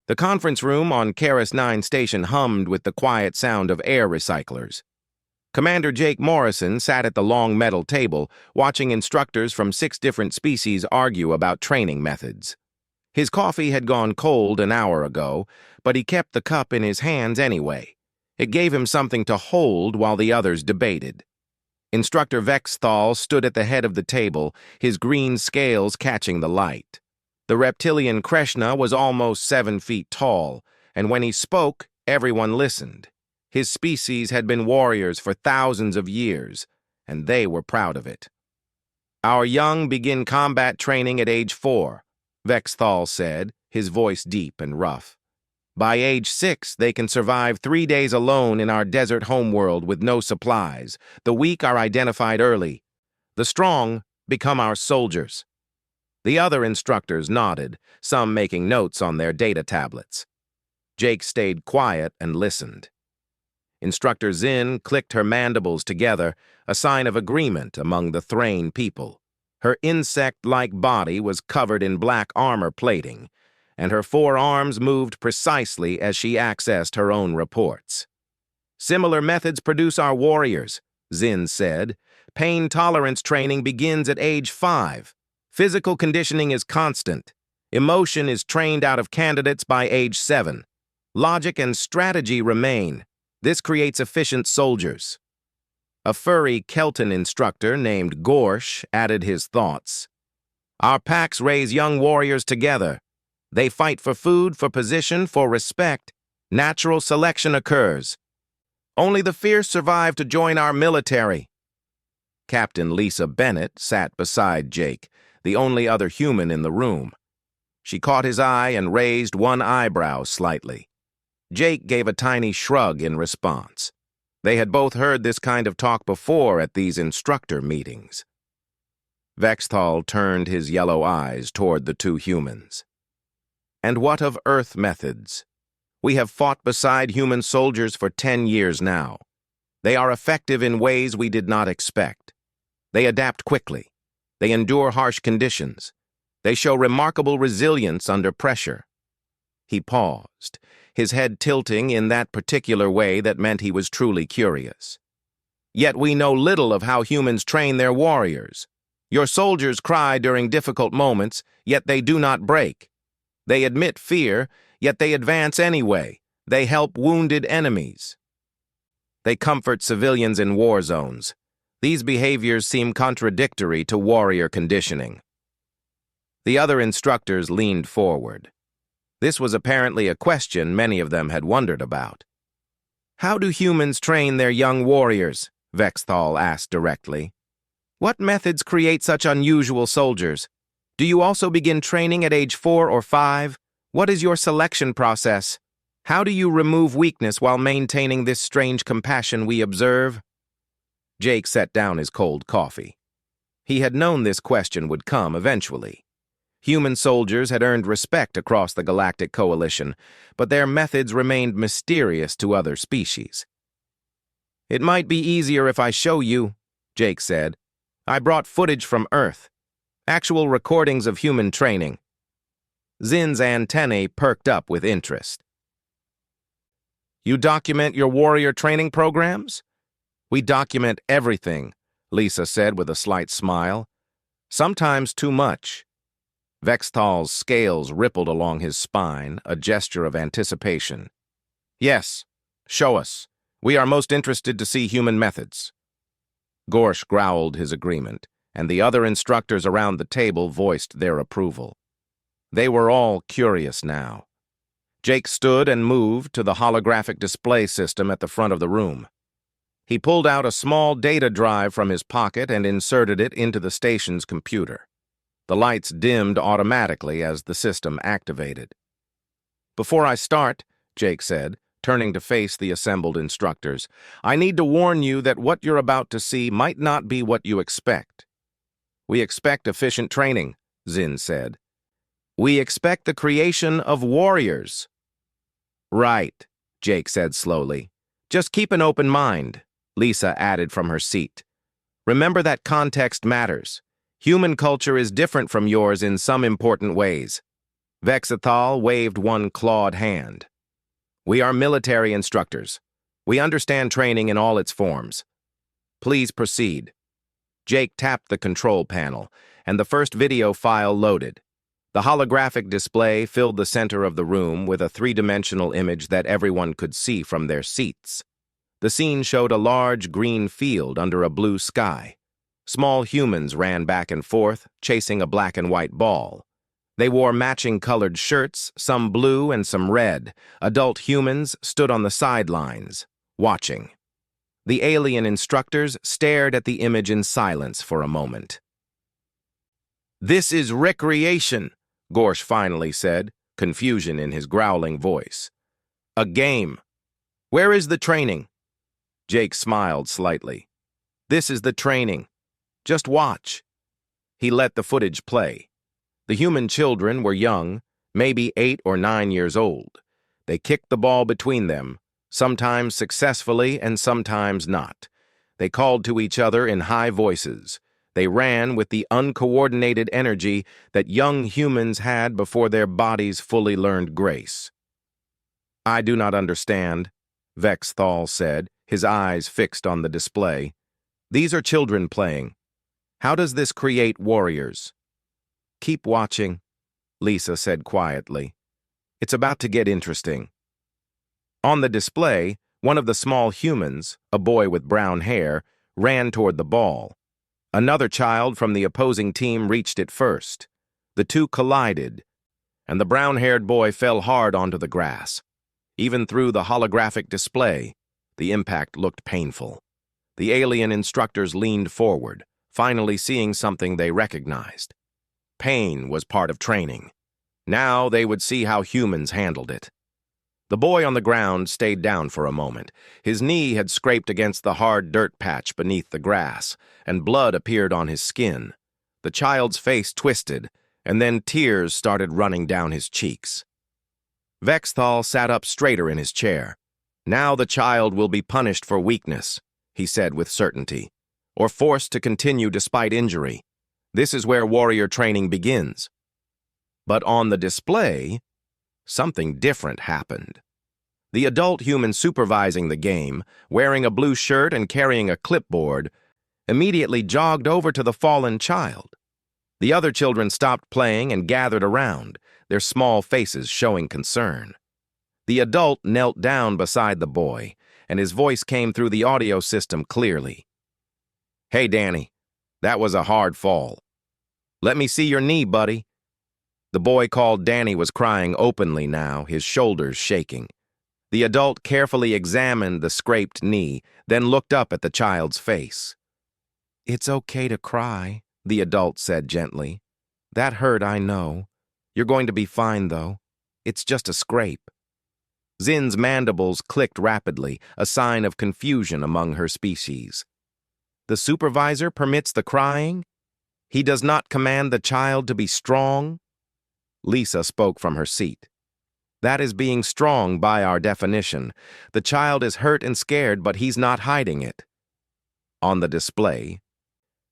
The conference room on Karis 9 station hummed with the quiet sound of air recyclers. Commander Jake Morrison sat at the long metal table, watching instructors from 6 different species argue about training methods. His coffee had gone cold an hour ago, but he kept the cup in his hands anyway. It gave him something to hold while the others debated. Instructor Vexthal stood at the head of the table, his green scales catching the light. The reptilian Kreshna was almost 7 feet tall, and when he spoke, everyone listened. His species had been warriors for thousands of years, and they were proud of it. "Our young begin combat training at age 4, Vexthal said, his voice deep and rough. By age 6, they can survive 3 days alone in our desert homeworld with no supplies. The weak are identified early. The strong become our soldiers." The other instructors nodded, some making notes on their data tablets. Jake stayed quiet and listened. Instructor Zin clicked her mandibles together, a sign of agreement among the Thrain people. Her insect-like body was covered in black armor plating, and her 4 arms moved precisely as she accessed her own reports. "Similar methods produce our warriors," Zin said. "Pain tolerance training begins at age 5. Physical conditioning is constant. Emotion is trained out of candidates by age 7. Logic and strategy remain. This creates efficient soldiers." A furry Kelton instructor named Gorsh added his thoughts. "Our packs raise young warriors together. They fight for food, for position, for respect. Natural selection occurs. Only the fierce survive to join our military." Captain Lisa Bennett sat beside Jake, the only other human in the room. She caught his eye and raised one eyebrow slightly. Jake gave a tiny shrug in response. They had both heard this kind of talk before at these instructor meetings. Vexthal turned his yellow eyes toward the 2 humans. "And what of Earth methods? We have fought beside human soldiers for 10 years now. They are effective in ways we did not expect. They adapt quickly. They endure harsh conditions. They show remarkable resilience under pressure." He paused, his head tilting in that particular way that meant he was truly curious. "Yet we know little of how humans train their warriors. Your soldiers cry during difficult moments, yet they do not break. They admit fear, yet they advance anyway. They help wounded enemies. They comfort civilians in war zones. These behaviors seem contradictory to warrior conditioning." The other instructors leaned forward. This was apparently a question many of them had wondered about. "How do humans train their young warriors?" Vexthal asked directly. "What methods create such unusual soldiers? Do you also begin training at age 4 or 5? What is your selection process? How do you remove weakness while maintaining this strange compassion we observe?" Jake set down his cold coffee. He had known this question would come eventually. Human soldiers had earned respect across the Galactic Coalition, but their methods remained mysterious to other species. "It might be easier if I show you," Jake said. "I brought footage from Earth. Actual recordings of human training." Zin's antennae perked up with interest. "You document your warrior training programs?" "We document everything," Lisa said with a slight smile. "Sometimes too much." Vexthal's scales rippled along his spine, a gesture of anticipation. "Yes, show us. We are most interested to see human methods." Gorsh growled his agreement, and the other instructors around the table voiced their approval. They were all curious now. Jake stood and moved to the holographic display system at the front of the room. He pulled out a small data drive from his pocket and inserted it into the station's computer. The lights dimmed automatically as the system activated. "Before I start," Jake said, turning to face the assembled instructors, "I need to warn you that what you're about to see might not be what you expect." "We expect efficient training," Zin said. "We expect the creation of warriors." "Right," Jake said slowly. "Just keep an open mind," Lisa added from her seat. "Remember that context matters. Human culture is different from yours in some important ways." Vexathal waved one clawed hand. We are military instructors. We understand training in all its forms. Please proceed. Jake tapped the control panel, and the first video file loaded. The holographic display filled the center of the room with a three-dimensional image that everyone could see from their seats. The scene showed a large green field under a blue sky. Small humans ran back and forth, chasing a black and white ball. They wore matching colored shirts, some blue and some red. Adult humans stood on the sidelines, watching. The alien instructors stared at the image in silence for a moment. "This is recreation," Gorsh finally said, confusion in his growling voice. "A game. Where is the training?" Jake smiled slightly. "This is the training. Just watch." He let the footage play. The human children were young, maybe 8 or 9 years old. They kicked the ball between them, sometimes successfully and sometimes not. They called to each other in high voices. They ran with the uncoordinated energy that young humans had before their bodies fully learned grace. "I do not understand," Vexathal said, his eyes fixed on the display. "These are children playing. How does this create warriors?" "Keep watching," Lisa said quietly. "It's about to get interesting." On the display, one of the small humans, a boy with brown hair, ran toward the ball. Another child from the opposing team reached it first. The two collided, and the brown-haired boy fell hard onto the grass. Even through the holographic display, the impact looked painful. The alien instructors leaned forward, finally seeing something they recognized. Pain was part of training. Now they would see how humans handled it. The boy on the ground stayed down for a moment. His knee had scraped against the hard dirt patch beneath the grass, and blood appeared on his skin. The child's face twisted, and then tears started running down his cheeks. Vexathal sat up straighter in his chair. "Now the child will be punished for weakness," he said with certainty, "or forced to continue despite injury. This is where warrior training begins." But on the display, something different happened. The adult human supervising the game, wearing a blue shirt and carrying a clipboard, immediately jogged over to the fallen child. The other children stopped playing and gathered around, their small faces showing concern. The adult knelt down beside the boy, and his voice came through the audio system clearly. "Hey, Danny, that was a hard fall. Let me see your knee, buddy." The boy called Danny was crying openly now, his shoulders shaking. The adult carefully examined the scraped knee, then looked up at the child's face. "It's okay to cry," the adult said gently. "That hurt, I know. You're going to be fine, though. It's just a scrape." Zin's mandibles clicked rapidly, a sign of confusion among her species. "The supervisor permits the crying? He does not command the child to be strong?" Lisa spoke from her seat. "That is being strong by our definition. The child is hurt and scared, but he's not hiding it." On the display,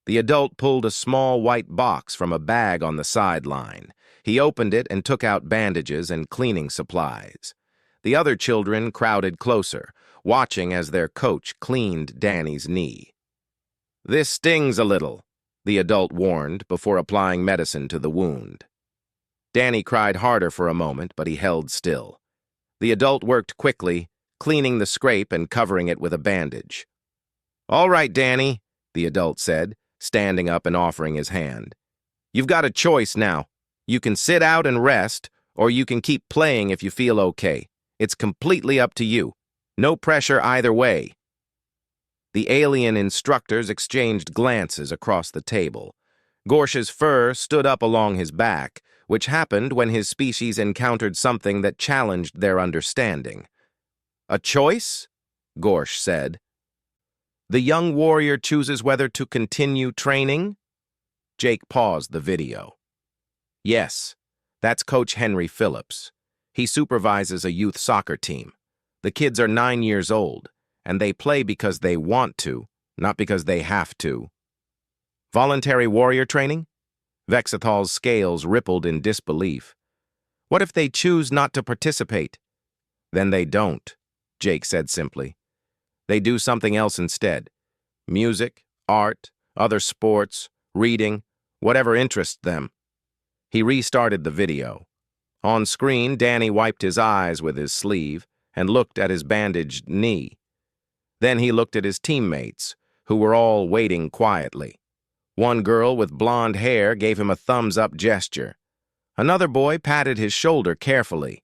the adult pulled a small white box from a bag on the sideline. He opened it and took out bandages and cleaning supplies. The other children crowded closer, watching as their coach cleaned Danny's knee. "This stings a little," the adult warned before applying medicine to the wound. Danny cried harder for a moment, but he held still. The adult worked quickly, cleaning the scrape and covering it with a bandage. "All right, Danny," the adult said, standing up and offering his hand. "You've got a choice now. You can sit out and rest, or you can keep playing if you feel okay. It's completely up to you. No pressure either way." The alien instructors exchanged glances across the table. Gorsh's fur stood up along his back, which happened when his species encountered something that challenged their understanding. "A choice?" Gorsh said. "The young warrior chooses whether to continue training?" Jake paused the video. "Yes, that's Coach Henry Phillips. He supervises a youth soccer team. The kids are 9 years old, and they play because they want to, not because they have to." "Voluntary warrior training?" Vexathal's scales rippled in disbelief. What if they choose not to participate? Then they don't, Jake said simply. They do something else instead. Music, art, other sports, reading, whatever interests them. He restarted the video. On screen, Danny wiped his eyes with his sleeve and looked at his bandaged knee. Then he looked at his teammates, who were all waiting quietly. One girl with blonde hair gave him a thumbs-up gesture. Another boy patted his shoulder carefully.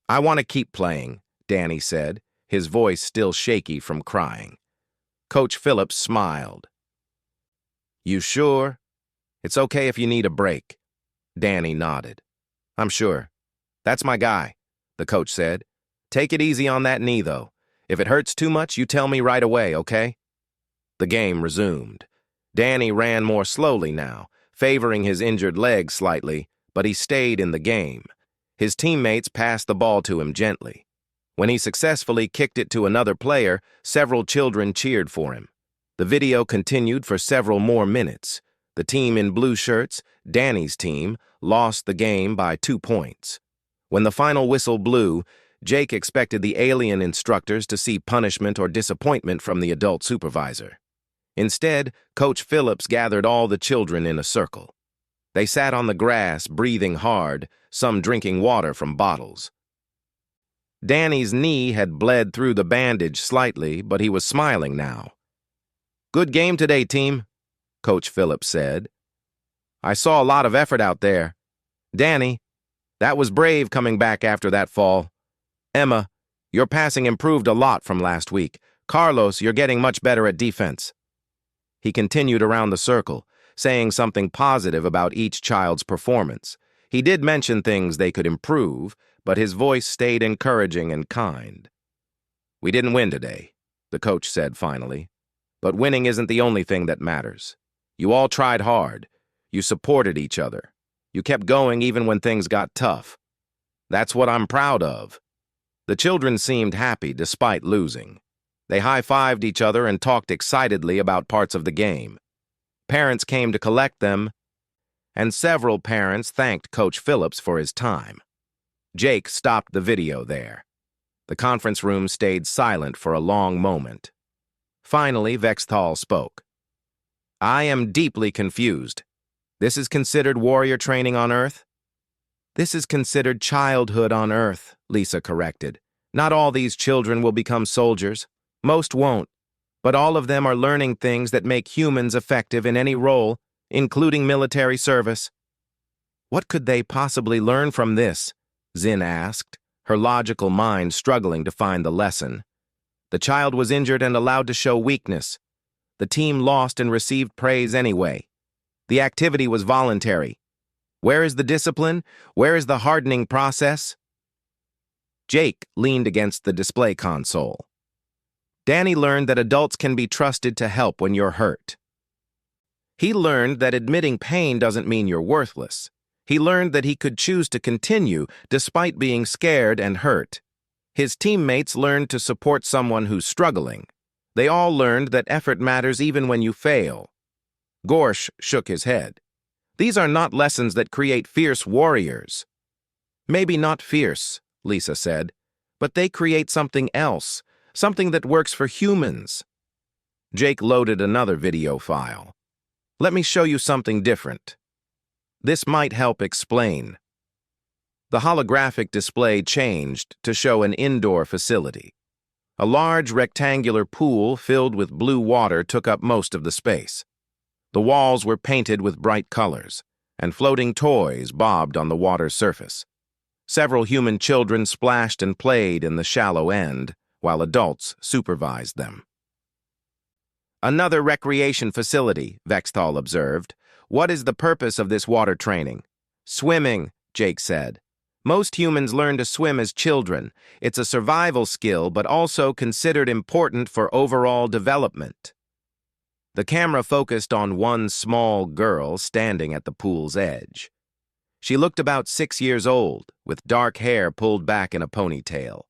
"I want to keep playing," Danny said, his voice still shaky from crying. Coach Phillips smiled. "You sure? It's okay if you need a break." Danny nodded. "I'm sure. That's my guy," the coach said. "Take it easy on that knee, though. If it hurts too much, you tell me right away, okay?" The game resumed. Danny ran more slowly now, favoring his injured leg slightly, but he stayed in the game. His teammates passed the ball to him gently. When he successfully kicked it to another player, several children cheered for him. The video continued for several more minutes. The team in blue shirts, Danny's team, lost the game by 2 points. When the final whistle blew, Jake expected the alien instructors to see punishment or disappointment from the adult supervisor. Instead, Coach Phillips gathered all the children in a circle. They sat on the grass, breathing hard, some drinking water from bottles. Danny's knee had bled through the bandage slightly, but he was smiling now. "Good game today, team," Coach Phillips said. "I saw a lot of effort out there. Danny, that was brave coming back after that fall. Emma, your passing improved a lot from last week. Carlos, you're getting much better at defense." He continued around the circle, saying something positive about each child's performance. He did mention things they could improve, but his voice stayed encouraging and kind. "We didn't win today," the coach said finally. "But winning isn't the only thing that matters. You all tried hard. You supported each other. You kept going even when things got tough. That's what I'm proud of." The children seemed happy despite losing. They high-fived each other and talked excitedly about parts of the game. Parents came to collect them, and several parents thanked Coach Phillips for his time. Jake stopped the video there. The conference room stayed silent for a long moment. Finally, Vexthal spoke. "I am deeply confused. This is considered warrior training on Earth?" "This is considered childhood on Earth," Lisa corrected. "Not all these children will become soldiers. Most won't. But all of them are learning things that make humans effective in any role, including military service." "What could they possibly learn from this?" Zin asked, her logical mind struggling to find the lesson. The child was injured and allowed to show weakness. The team lost and received praise anyway. The activity was voluntary. Where is the discipline? Where is the hardening process? Jake leaned against the display console. Danny learned that adults can be trusted to help when you're hurt. He learned that admitting pain doesn't mean you're worthless. He learned that he could choose to continue despite being scared and hurt. His teammates learned to support someone who's struggling. They all learned that effort matters even when you fail. Gorsh shook his head. "These are not lessons that create fierce warriors." "Maybe not fierce," Lisa said, "but they create something else. Something that works for humans." Jake loaded another video file. "Let me show you something different. This might help explain." The holographic display changed to show an indoor facility. A large rectangular pool filled with blue water took up most of the space. The walls were painted with bright colors, and floating toys bobbed on the water's surface. Several human children splashed and played in the shallow end, while adults supervised them. "Another recreation facility," Vexthal observed. "What is the purpose of this water training?" "Swimming," Jake said. "Most humans learn to swim as children. It's a survival skill, but also considered important for overall development." The camera focused on one small girl standing at the pool's edge. She looked about 6 years old, with dark hair pulled back in a ponytail.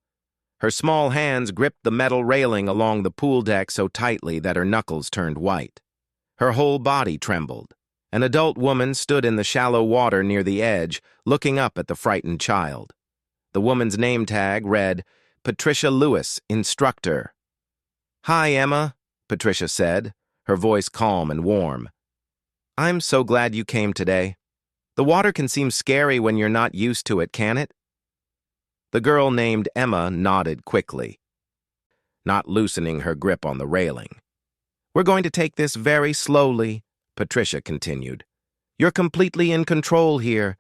Her small hands gripped the metal railing along the pool deck so tightly that her knuckles turned white. Her whole body trembled, An adult woman stood in the shallow water near the edge, looking up at the frightened child. The woman's name tag read, Patricia Lewis, Instructor. "Hi, Emma," Patricia said, her voice calm and warm. "I'm so glad you came today. The water can seem scary when you're not used to it, can it?" The girl named Emma nodded quickly, not loosening her grip on the railing. "We're going to take this very slowly," Patricia continued. "You're completely in control here.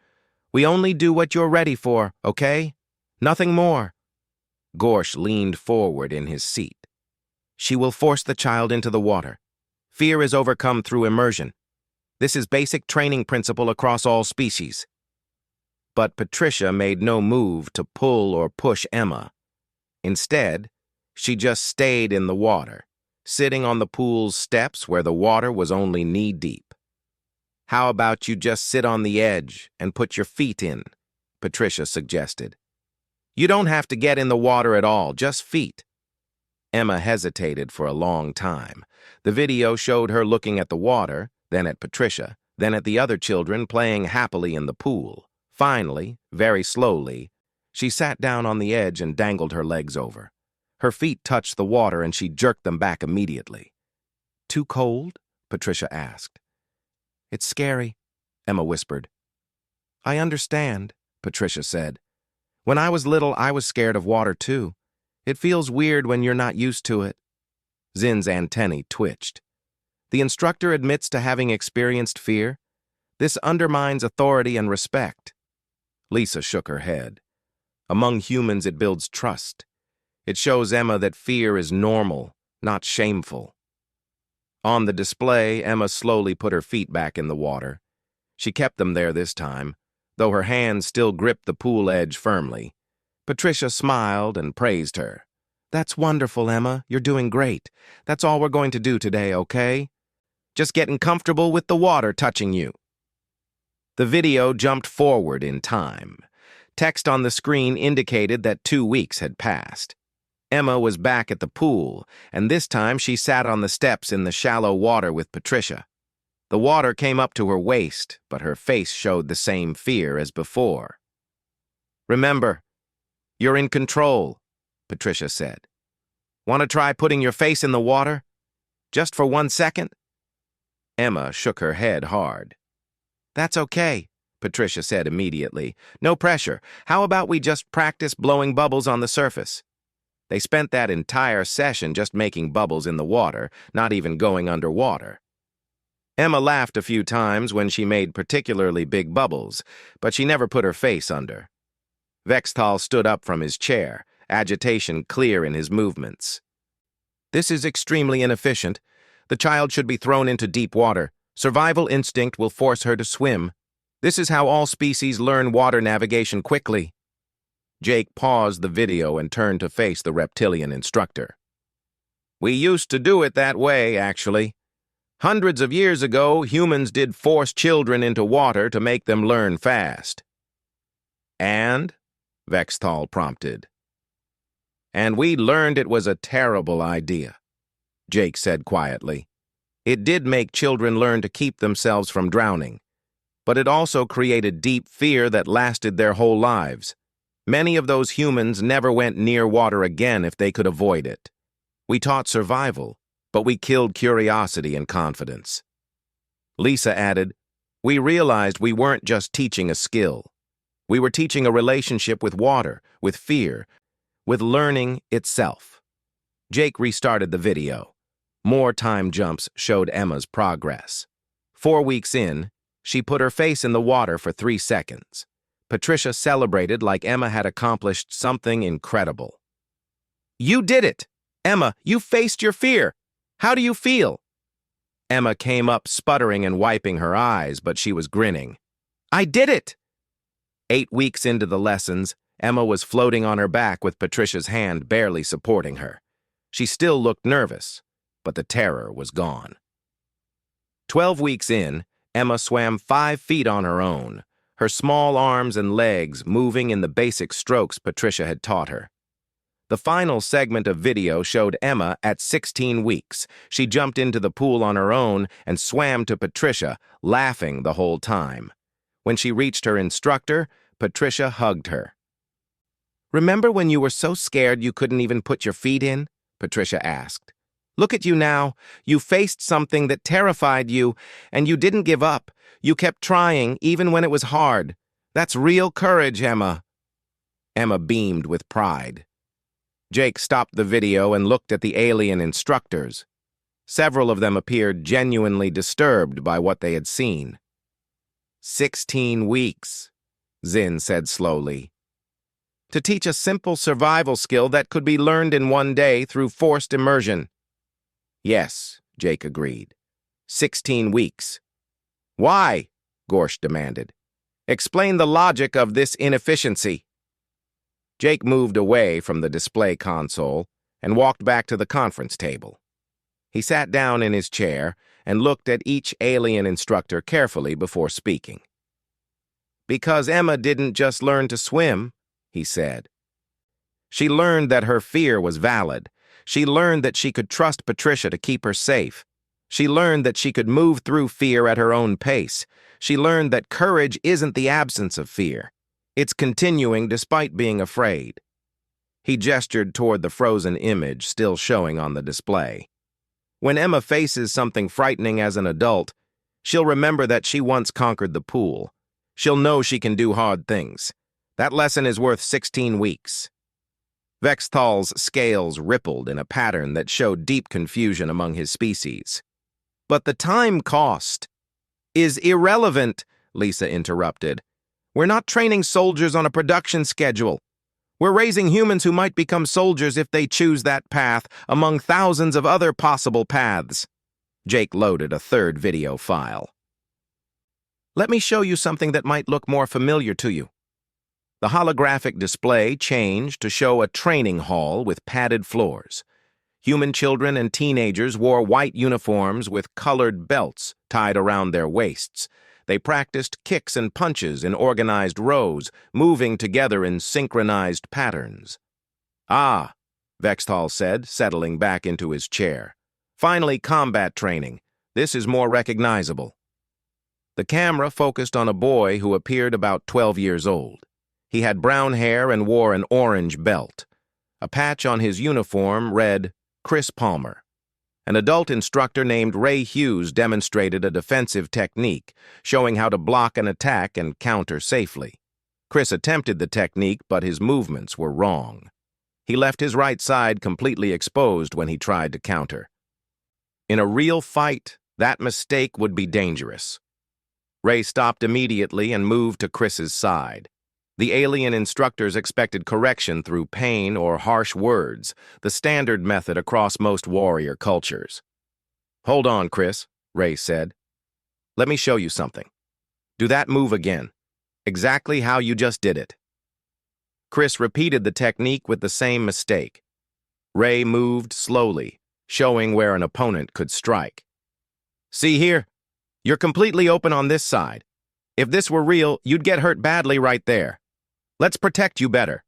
We only do what you're ready for, okay? Nothing more." Gorsh leaned forward in his seat. "She will force the child into the water. Fear is overcome through immersion. This is basic training principle across all species." But Patricia made no move to pull or push Emma. Instead, she just stayed in the water, sitting on the pool's steps where the water was only knee-deep. "How about you just sit on the edge and put your feet in?" Patricia suggested. "You don't have to get in the water at all, just feet." Emma hesitated for a long time. The video showed her looking at the water, then at Patricia, then at the other children playing happily in the pool. Finally, very slowly, she sat down on the edge and dangled her legs over. Her feet touched the water and she jerked them back immediately. "Too cold?" Patricia asked. "It's scary," Emma whispered. "I understand," Patricia said. "When I was little, I was scared of water too. It feels weird when you're not used to it." Zin's antennae twitched. "The instructor admits to having experienced fear? This undermines authority and respect." Lisa shook her head. "Among humans, it builds trust. It shows Emma that fear is normal, not shameful." On the display, Emma slowly put her feet back in the water. She kept them there this time, though her hands still gripped the pool edge firmly. Patricia smiled and praised her. "That's wonderful, Emma. You're doing great. That's all we're going to do today, okay? Just getting comfortable with the water touching you." The video jumped forward in time. Text on the screen indicated that 2 weeks had passed. Emma was back at the pool, and this time she sat on the steps in the shallow water with Patricia. The water came up to her waist, but her face showed the same fear as before. "Remember, you're in control," Patricia said. "Want to try putting your face in the water? Just for 1 second?" Emma shook her head hard. "That's okay," Patricia said immediately. "No pressure. How about we just practice blowing bubbles on the surface?" They spent that entire session just making bubbles in the water, not even going underwater. Emma laughed a few times when she made particularly big bubbles, but she never put her face under. Vexthal stood up from his chair, agitation clear in his movements. "This is extremely inefficient. The child should be thrown into deep water. Survival instinct will force her to swim. This is how all species learn water navigation quickly." Jake paused the video and turned to face the reptilian instructor. "We used to do it that way, actually. Hundreds of years ago, humans did force children into water to make them learn fast." "And?" Vexthal prompted. "And we learned it was a terrible idea," Jake said quietly. "It did make children learn to keep themselves from drowning, but it also created deep fear that lasted their whole lives. Many of those humans never went near water again if they could avoid it. We taught survival, but we killed curiosity and confidence." Lisa added, "We realized we weren't just teaching a skill. We were teaching a relationship with water, with fear, with learning itself." Jake restarted the video. More time jumps showed Emma's progress. 4 weeks in, she put her face in the water for 3 seconds. Patricia celebrated like Emma had accomplished something incredible. "You did it! Emma, you faced your fear! How do you feel?" Emma came up sputtering and wiping her eyes, but she was grinning. "I did it!" 8 weeks into the lessons, Emma was floating on her back with Patricia's hand barely supporting her. She still looked nervous, but the terror was gone. 12 weeks in, Emma swam 5 feet on her own, her small arms and legs moving in the basic strokes Patricia had taught her. The final segment of video showed Emma at 16 weeks. She jumped into the pool on her own and swam to Patricia, laughing the whole time. When she reached her instructor, Patricia hugged her. "Remember when you were so scared you couldn't even put your feet in?" Patricia asked. "Look at you now. You faced something that terrified you, and you didn't give up. You kept trying, even when it was hard. That's real courage, Emma." Emma beamed with pride. Jake stopped the video and looked at the alien instructors. Several of them appeared genuinely disturbed by what they had seen. 16 weeks, Zin said slowly. To teach a simple survival skill that could be learned in one day through forced immersion. Yes, Jake agreed. 16 weeks. Why? Gorsh demanded. Explain the logic of this inefficiency. Jake moved away from the display console and walked back to the conference table. He sat down in his chair and looked at each alien instructor carefully before speaking. Because Emma didn't just learn to swim, he said. She learned that her fear was valid. She learned that she could trust Patricia to keep her safe. She learned that she could move through fear at her own pace. She learned that courage isn't the absence of fear. It's continuing despite being afraid. He gestured toward the frozen image still showing on the display. When Emma faces something frightening as an adult, she'll remember that she once conquered the pool. She'll know she can do hard things. That lesson is worth 16 weeks. Vexthal's scales rippled in a pattern that showed deep confusion among his species. But the time cost is irrelevant, Lisa interrupted. We're not training soldiers on a production schedule. We're raising humans who might become soldiers if they choose that path among thousands of other possible paths. Jake loaded a third video file. Let me show you something that might look more familiar to you. The holographic display changed to show a training hall with padded floors. Human children and teenagers wore white uniforms with colored belts tied around their waists. They practiced kicks and punches in organized rows, moving together in synchronized patterns. Ah, Vexthal said, settling back into his chair. Finally, combat training. This is more recognizable. The camera focused on a boy who appeared about 12 years old. He had brown hair and wore an orange belt. A patch on his uniform read, Chris Palmer. An adult instructor named Ray Hughes demonstrated a defensive technique, showing how to block an attack and counter safely. Chris attempted the technique, but his movements were wrong. He left his right side completely exposed when he tried to counter. In a real fight, that mistake would be dangerous. Ray stopped immediately and moved to Chris's side. The alien instructors expected correction through pain or harsh words, the standard method across most warrior cultures. Hold on, Chris, Ray said. Let me show you something. Do that move again, exactly how you just did it. Chris repeated the technique with the same mistake. Ray moved slowly, showing where an opponent could strike. See here? You're completely open on this side. If this were real, you'd get hurt badly right there. Let's protect you better.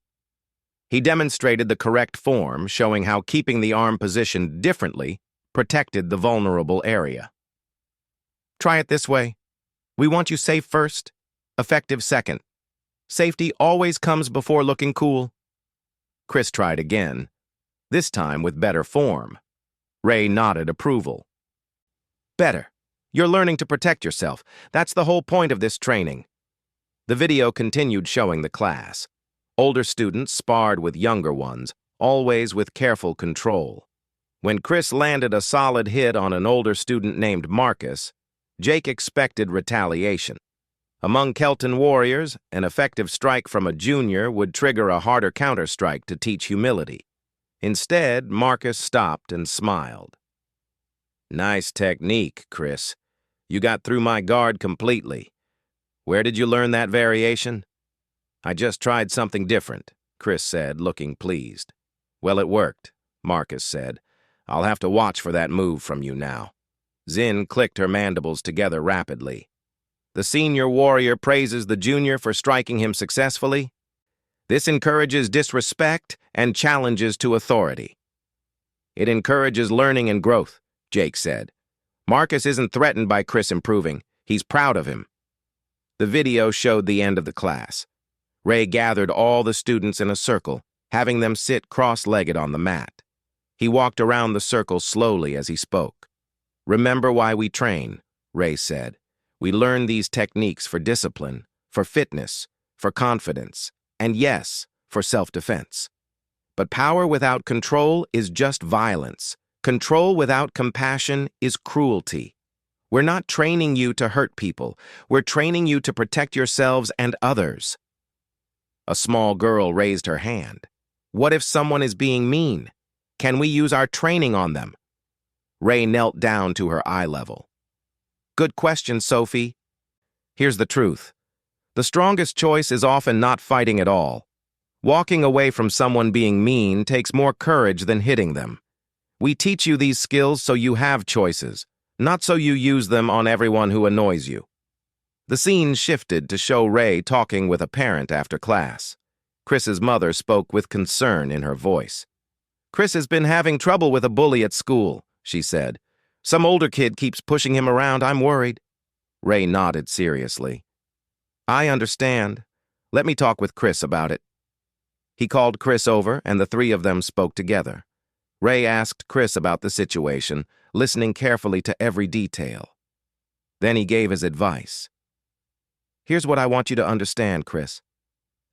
He demonstrated the correct form, showing how keeping the arm positioned differently protected the vulnerable area. Try it this way. We want you safe first, effective second. Safety always comes before looking cool. Chris tried again, this time with better form. Ray nodded approval. Better. You're learning to protect yourself. That's the whole point of this training. The video continued showing the class. Older students sparred with younger ones, always with careful control. When Chris landed a solid hit on an older student named Marcus, Jake expected retaliation. Among Kelton warriors, an effective strike from a junior would trigger a harder counterstrike to teach humility. Instead, Marcus stopped and smiled. Nice technique, Chris. You got through my guard completely. Where did you learn that variation? I just tried something different, Chris said, looking pleased. Well, it worked, Marcus said. I'll have to watch for that move from you now. Zin clicked her mandibles together rapidly. The senior warrior praises the junior for striking him successfully. This encourages disrespect and challenges to authority. It encourages learning and growth, Jake said. Marcus isn't threatened by Chris improving. He's proud of him. The video showed the end of the class. Ray gathered all the students in a circle, having them sit cross-legged on the mat. He walked around the circle slowly as he spoke. "Remember why we train," Ray said. "We learn these techniques for discipline, for fitness, for confidence, and yes, for self-defense. But power without control is just violence. Control without compassion is cruelty. We're not training you to hurt people. We're training you to protect yourselves and others." A small girl raised her hand. "What if someone is being mean? Can we use our training on them?" Ray knelt down to her eye level. "Good question, Sophie. Here's the truth. The strongest choice is often not fighting at all. Walking away from someone being mean takes more courage than hitting them. We teach you these skills so you have choices, not so you use them on everyone who annoys you." The scene shifted to show Ray talking with a parent after class. Chris's mother spoke with concern in her voice. "Chris has been having trouble with a bully at school," she said. "Some older kid keeps pushing him around. I'm worried." Ray nodded seriously. "I understand. Let me talk with Chris about it." He called Chris over, and the three of them spoke together. Ray asked Chris about the situation, listening carefully to every detail. Then he gave his advice. "Here's what I want you to understand, Chris.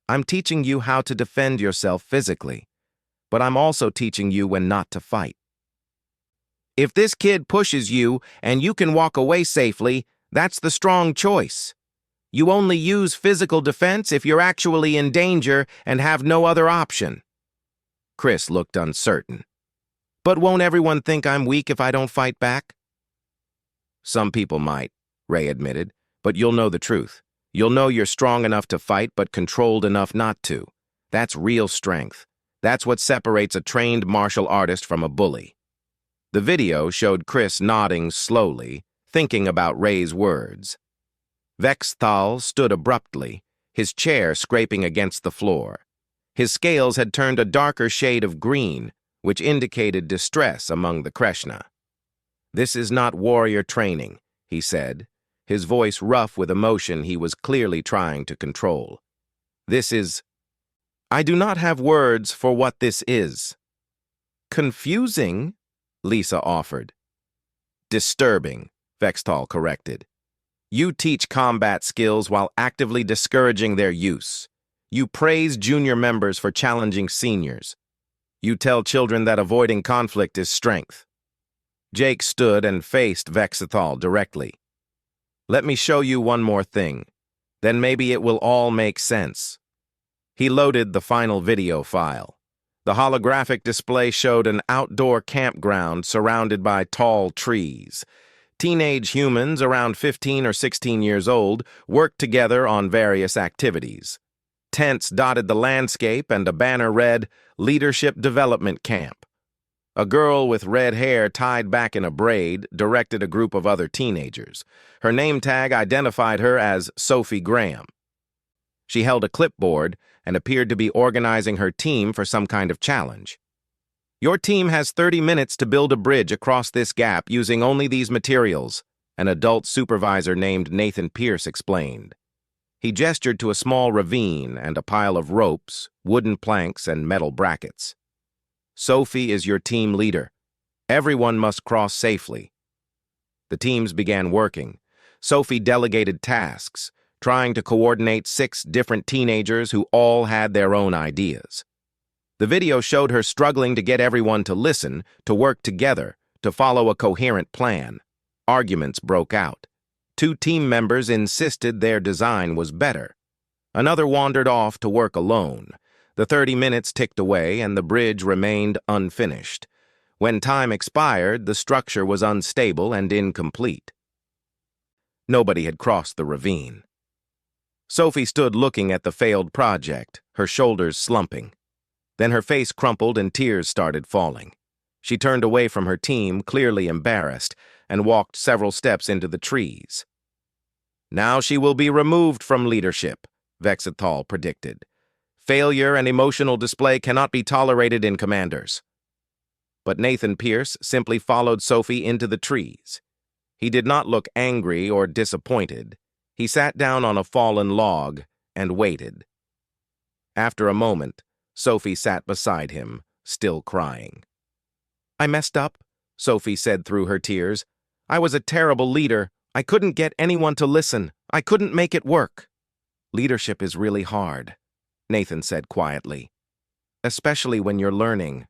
I'm teaching you how to defend yourself physically, but I'm also teaching you when not to fight. If this kid pushes you and you can walk away safely, that's the strong choice. You only use physical defense if you're actually in danger and have no other option." Chris looked uncertain. "But won't everyone think I'm weak if I don't fight back?" "Some people might," Ray admitted, "but you'll know the truth. You'll know you're strong enough to fight but controlled enough not to. That's real strength. That's what separates a trained martial artist from a bully." The video showed Chris nodding slowly, thinking about Ray's words. Vexthal stood abruptly, his chair scraping against the floor. His scales had turned a darker shade of green, which indicated distress among the Krishna. "This is not warrior training," he said, his voice rough with emotion he was clearly trying to control. "This is... I do not have words for what this is." "Confusing," Lisa offered. "Disturbing," Vexthal corrected. "You teach combat skills while actively discouraging their use. You praise junior members for challenging seniors. You tell children that avoiding conflict is strength." Jake stood and faced Vexthal directly. "Let me show you one more thing. Then maybe it will all make sense." He loaded the final video file. The holographic display showed an outdoor campground surrounded by tall trees. Teenage humans around 15 or 16 years old worked together on various activities. Tents dotted the landscape and a banner read, "Leadership Development Camp." A girl with red hair tied back in a braid directed a group of other teenagers. Her name tag identified her as Sophie Graham. She held a clipboard and appeared to be organizing her team for some kind of challenge. "Your team has 30 minutes to build a bridge across this gap using only these materials," an adult supervisor named Nathan Pierce explained. He gestured to a small ravine and a pile of ropes, wooden planks, and metal brackets. "Sophie is your team leader. Everyone must cross safely." The teams began working. Sophie delegated tasks, trying to coordinate 6 different teenagers who all had their own ideas. The video showed her struggling to get everyone to listen, to work together, to follow a coherent plan. Arguments broke out. 2 team members insisted their design was better. Another wandered off to work alone. The 30 minutes ticked away and the bridge remained unfinished. When time expired, the structure was unstable and incomplete. Nobody had crossed the ravine. Sophie stood looking at the failed project, her shoulders slumping. Then her face crumpled and tears started falling. She turned away from her team, clearly embarrassed, and walked several steps into the trees. "Now she will be removed from leadership," Vexthal predicted. Failure and emotional display cannot be tolerated in commanders. But Nathan Pierce simply followed Sophie into the trees. He did not look angry or disappointed. He sat down on a fallen log and waited. After a moment, Sophie sat beside him, still crying. "I messed up," Sophie said through her tears. "I was a terrible leader. I couldn't get anyone to listen. I couldn't make it work." "Leadership is really hard," Nathan said quietly. "Especially when you're learning.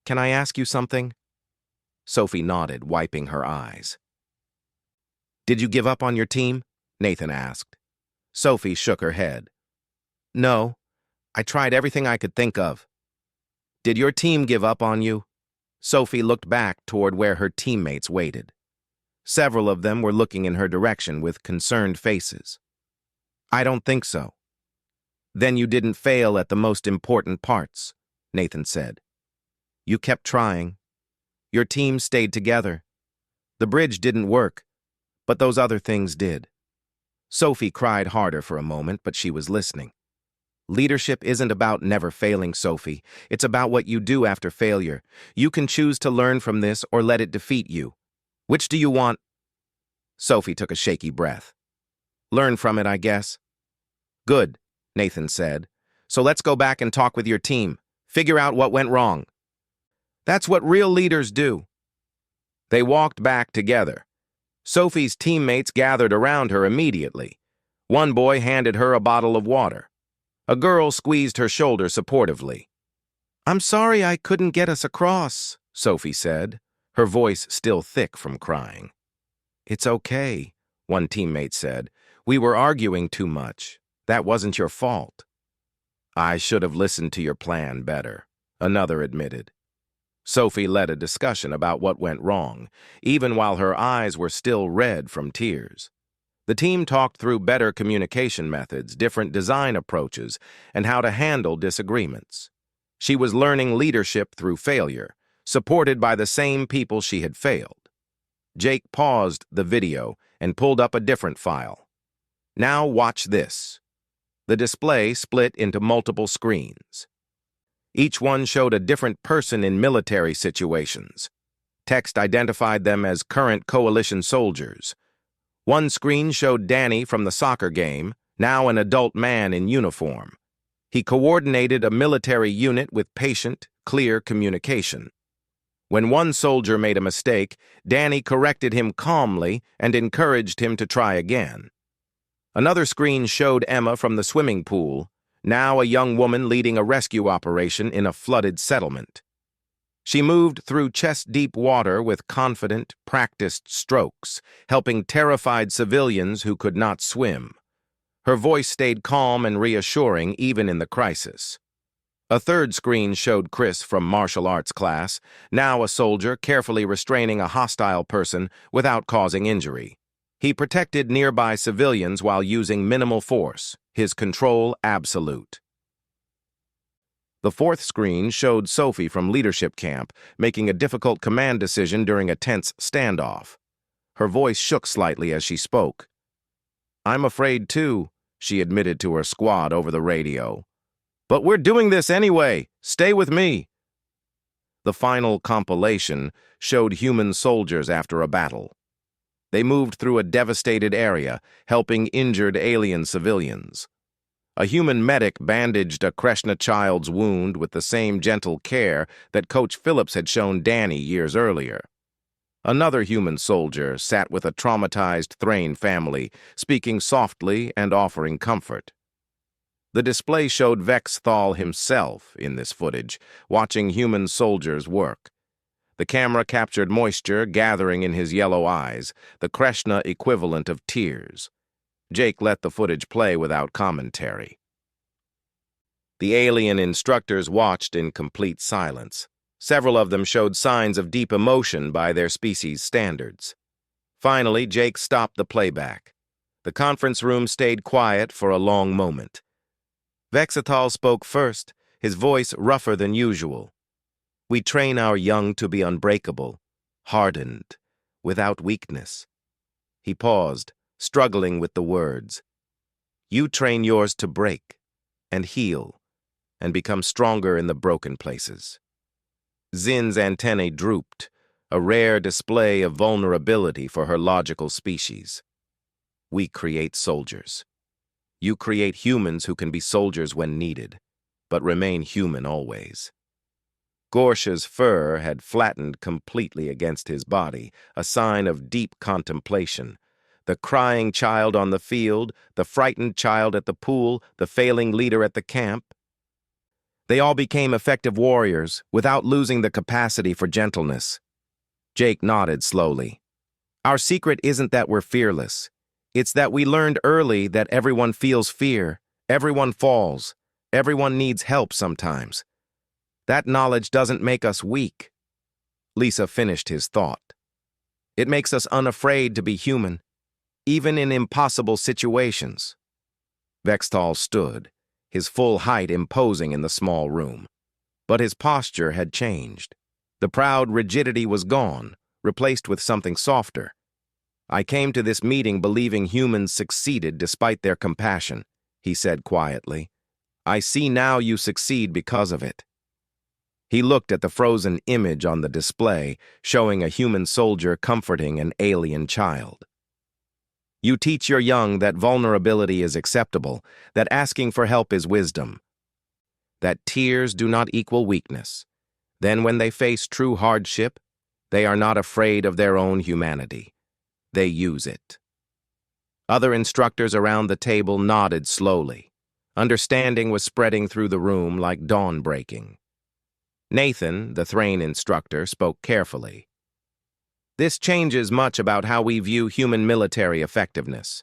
Can I ask you something?" Sophie nodded, wiping her eyes. "Did you give up on your team?" Nathan asked. Sophie shook her head. "No, I tried everything I could think of." "Did your team give up on you?" Sophie looked back toward where her teammates waited. Several of them were looking in her direction with concerned faces. "I don't think so." "Then you didn't fail at the most important parts," Nathan said. "You kept trying. Your team stayed together. The bridge didn't work, but those other things did." Sophie cried harder for a moment, but she was listening. "Leadership isn't about never failing, Sophie. It's about what you do after failure. You can choose to learn from this or let it defeat you. Which do you want?" Sophie took a shaky breath. "Learn from it, I guess." "Good," Nathan said. "So let's go back and talk with your team. Figure out what went wrong." "That's what real leaders do." They walked back together. Sophie's teammates gathered around her immediately. One boy handed her a bottle of water. A girl squeezed her shoulder supportively. "I'm sorry I couldn't get us across," Sophie said, her voice still thick from crying. "It's okay," one teammate said. "We were arguing too much. That wasn't your fault." "I should have listened to your plan better," another admitted. Sophie led a discussion about what went wrong, even while her eyes were still red from tears. The team talked through better communication methods, different design approaches, and how to handle disagreements. She was learning leadership through failure, supported by the same people she had failed. Jake paused the video and pulled up a different file. "Now watch this." The display split into multiple screens. Each one showed a different person in military situations. Text identified them as current coalition soldiers. One screen showed Danny from the soccer game, now an adult man in uniform. He coordinated a military unit with patient, clear communication. When one soldier made a mistake, Danny corrected him calmly and encouraged him to try again. Another screen showed Emma from the swimming pool, now a young woman leading a rescue operation in a flooded settlement. She moved through chest-deep water with confident, practiced strokes, helping terrified civilians who could not swim. Her voice stayed calm and reassuring even in the crisis. A third screen showed Chris from martial arts class, now a soldier carefully restraining a hostile person without causing injury. He protected nearby civilians while using minimal force, his control absolute. The fourth screen showed Sophie from leadership camp making a difficult command decision during a tense standoff. Her voice shook slightly as she spoke. "I'm afraid too," she admitted to her squad over the radio. "But we're doing this anyway. Stay with me." The final compilation showed human soldiers after a battle. They moved through a devastated area, helping injured alien civilians. A human medic bandaged a Krishna child's wound with the same gentle care that Coach Phillips had shown Danny years earlier. Another human soldier sat with a traumatized Thrain family, speaking softly and offering comfort. The display showed Vexthal himself in this footage, watching human soldiers work. The camera captured moisture gathering in his yellow eyes, the Krishna equivalent of tears. Jake let the footage play without commentary. The alien instructors watched in complete silence. Several of them showed signs of deep emotion by their species' standards. Finally, Jake stopped the playback. The conference room stayed quiet for a long moment. Vexithal spoke first, his voice rougher than usual. "We train our young to be unbreakable, hardened, without weakness." He paused, struggling with the words. "You train yours to break and heal and become stronger in the broken places. Zin's antennae drooped, a rare display of vulnerability for her logical species. We create soldiers. You create humans who can be soldiers when needed, but remain human always. Gorsha's fur had flattened completely against his body, a sign of deep contemplation. The crying child on the field, the frightened child at the pool, the failing leader at the camp. They all became effective warriors without losing the capacity for gentleness. Jake nodded slowly. Our secret isn't that we're fearless. It's that we learned early that everyone feels fear, everyone falls, everyone needs help sometimes. That knowledge doesn't make us weak. Lisa finished his thought. It makes us unafraid to be human, even in impossible situations. Vextal stood, his full height imposing in the small room. But his posture had changed. The proud rigidity was gone, replaced with something softer. I came to this meeting believing humans succeeded despite their compassion, he said quietly. I see now you succeed because of it. He looked at the frozen image on the display, showing a human soldier comforting an alien child. You teach your young that vulnerability is acceptable, that asking for help is wisdom, that tears do not equal weakness. Then when they face true hardship, they are not afraid of their own humanity. They use it. Other instructors around the table nodded slowly. Understanding was spreading through the room like dawn breaking. Nathan, the Thrain instructor, spoke carefully. This changes much about how we view human military effectiveness.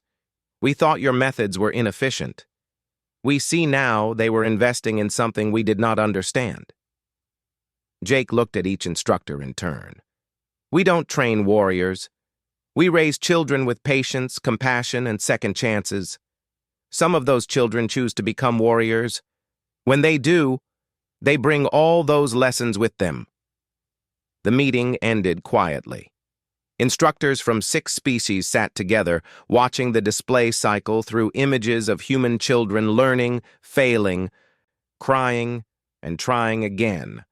We thought your methods were inefficient. We see now they were investing in something we did not understand. Jake looked at each instructor in turn. We don't train warriors. We raise children with patience, compassion, and second chances. Some of those children choose to become warriors. When they do, they bring all those lessons with them. The meeting ended quietly. Instructors from 6 species sat together, watching the display cycle through images of human children learning, failing, crying, and trying again.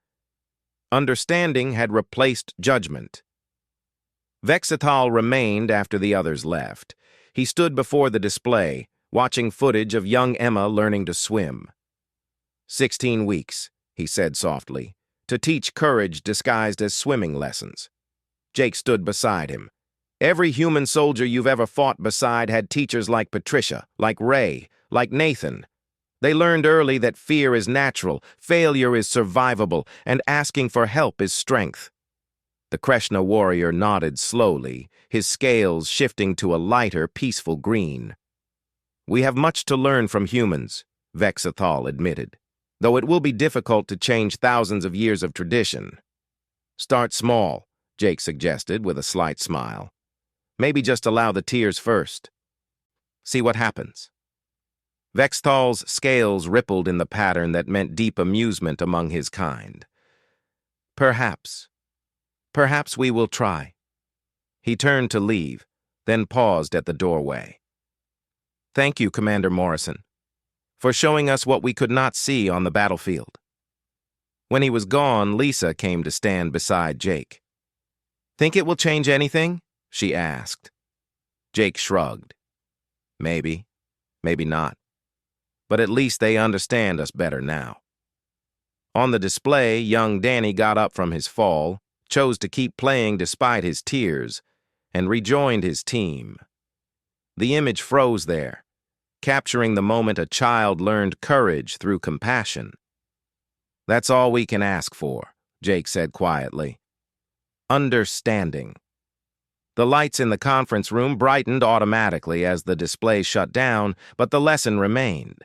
Understanding had replaced judgment. Vexithal remained after the others left. He stood before the display, watching footage of young Emma learning to swim. 16 weeks, he said softly, to teach courage disguised as swimming lessons. Jake stood beside him. Every human soldier you've ever fought beside had teachers like Patricia, like Ray, like Nathan. They learned early that fear is natural, failure is survivable, and asking for help is strength. The Kreshna warrior nodded slowly, his scales shifting to a lighter, peaceful green. We have much to learn from humans, Vexithal admitted, though it will be difficult to change thousands of years of tradition. Start small, Jake suggested with a slight smile. Maybe just allow the tears first. See what happens. Vexthal's scales rippled in the pattern that meant deep amusement among his kind. Perhaps we will try. He turned to leave, then paused at the doorway. Thank you, Commander Morrison, for showing us what we could not see on the battlefield. When he was gone, Lisa came to stand beside Jake. Think it will change anything? She asked. Jake shrugged. Maybe, maybe not. But at least they understand us better now. On the display, young Danny got up from his fall, chose to keep playing despite his tears, and rejoined his team. The image froze there, capturing the moment a child learned courage through compassion. That's all we can ask for, Jake said quietly. Understanding. The lights in the conference room brightened automatically as the display shut down, but the lesson remained.